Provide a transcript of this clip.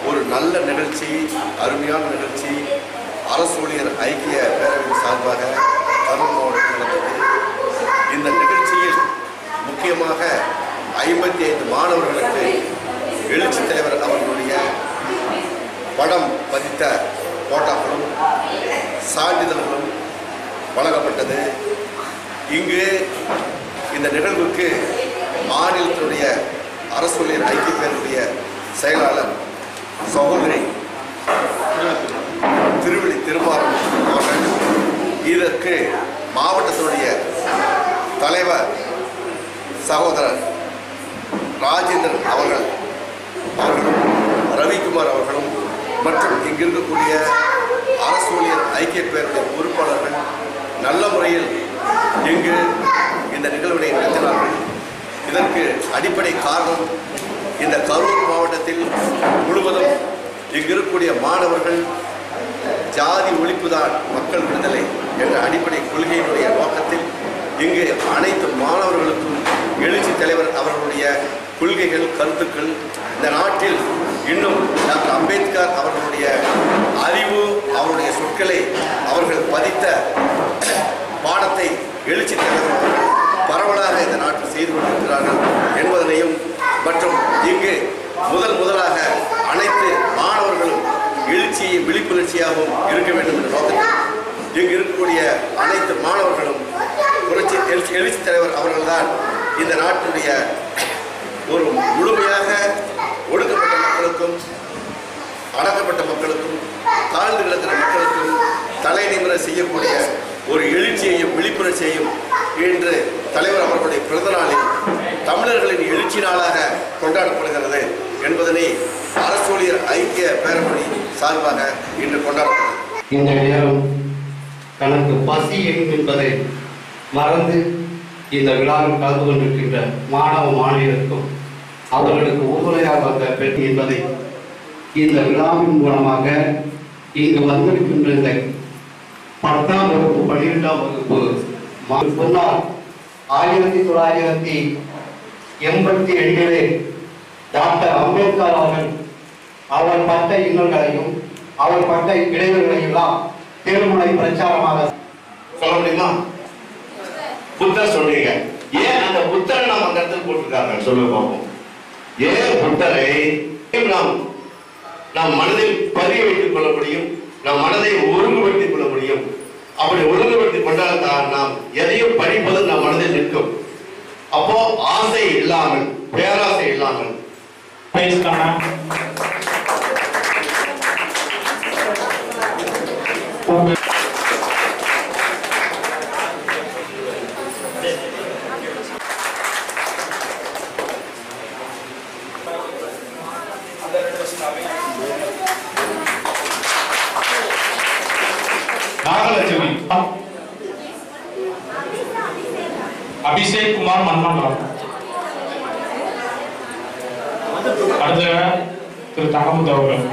ஒரு நல்ல நிகழ்ச்சி, அருமையான நிகழ்ச்சி. அரசு ஊழியர் ஐக்கிய பேரவையின் சார்பாக கரூர் மாவட்டத்தில் நடந்தது. இந்த நிகழ்ச்சியில் முக்கியமாக 55 மாணவர்களுக்கு எழுச்சி தலைவர் அவர்களுடைய படம் பதித்த போட்டாக்களும் சான்றிதழ்களும் வழங்கப்பட்டது. இங்கு இந்த நிகழ்வுக்கு மாநிலத்தினுடைய அரசு ஊழியர் ஐக்கிய பேரவைய செயலாளர் சகோதரி திருவிழி திருமாறன் அவர்கள், இதற்கு மாவட்டத்தினுடைய தலைவர் சகோதரர் ராஜேந்திரன் அவர்களும் ரவிக்குமார் அவர்களும் மற்றும் இங்கு இருக்கக்கூடிய அரசு ஊழியர் ஐக்கிய பேரவைய பொறுப்பாளர்கள் நல்ல முறையில் இங்கு இந்த நிகழ்வினை நடத்தினார்கள். இதற்கு அடிப்படை காரணம், இந்த கரூர் மாவட்டத்தில் முழுவதும் இங்கு இருக்கக்கூடிய மாணவர்கள் ஜாதி ஒழிப்புதான் மக்கள் விடுதலை என்ற அடிப்படை கொள்கையினுடைய நோக்கத்தில் இங்கு அனைத்து மாணவர்களுக்கும் எழுச்சி தலைவர் அவர்களுடைய கொள்கைகள், கருத்துக்கள் இந்த நாட்டில் இன்னும் டாக்டர் அம்பேத்கர் அவர்களுடைய அறிவு, அவருடைய சொற்களை அவர்கள் பதித்த பாடத்தை எழுச்சி தலைவர் பரவலாக இந்த நாட்டில் செய்து கொண்டிருக்கிறார்கள் என்பதனையும், மற்றும் இங்கு முதலாக அனைத்து மாணவர்களும் எழுச்சியும் விழிப்புணர்ச்சியாகவும் இருக்க வேண்டும் என்ற நோக்கத்தில் இங்கு இருக்கக்கூடிய அனைத்து மாணவர்களும் எழுச்சி தலைவர் அவர்கள்தான் இந்த நாட்டுடைய ஒரு முழுமையாக ஒடுக்கப்பட்ட மக்களுக்கும் அடக்கப்பட்ட மக்களுக்கும் தாழ்ந்து கிடக்கிற மக்களுக்கும் தலை நிமிர செய்யக்கூடிய ஒரு எழுச்சியையும் விழிப்புணர்ச்சியையும் இன்று தலைவர் அவர்களுடைய பிறந்த நாளில் தமிழர்களின் எழுச்சி நாளாக கொண்டாடப்படுகிறது என்பதனை அரசு ஊழியர் ஐக்கிய பேரவை சார்பாக இன்று கொண்டாடப்படுகிறது. இந்த நேரம் தனக்கு பசி என்பதை மறந்து இந்த விழாவில் கலந்து கொண்டிருக்கின்ற மாணவ மாணவியருக்கும் அவர்களுக்கு உறுதுணையாக வந்த பெண் என்பதை இந்த விழாவின் மூலமாக இங்கு வந்திருக்கின்ற இந்த 10ஆம் வகுப்பு 12ஆம் வகுப்பு முன்னாள் 1982 டாக்டர் அம்பேத்கர் அவர் பட்ட இன்னல்களையும் அவர் பட்ட இடைவெளிகளையும் எல்லாம் தேர்முனை பிரச்சாரமாக சொல்ல முடியுமா? புத்தர் சொல்றீங்க, ஏன் அந்த புத்தரை நாம் அந்த இடத்துல போட்டிருக்காங்க சொல்ல பார்ப்போம். ஏன் புத்தரை நாம் மனதில் பதிய வைத்துக் கொள்ள முடியும், நம் மனதை ஒருங்குபடுத்திக் கொள்ள முடியும். அப்படி ஒழுங்குபடுத்திக் கொண்டால் தான் நாம் எதையும் படிப்பது நம் மனதில் நிற்கும். அப்போ ஆசை இல்லாமல், பேராசை இல்லாமல் नागलक्ष्मी अभिषेक कुमार मन्नन அடுத்த திரு தகமுது அவர்கள்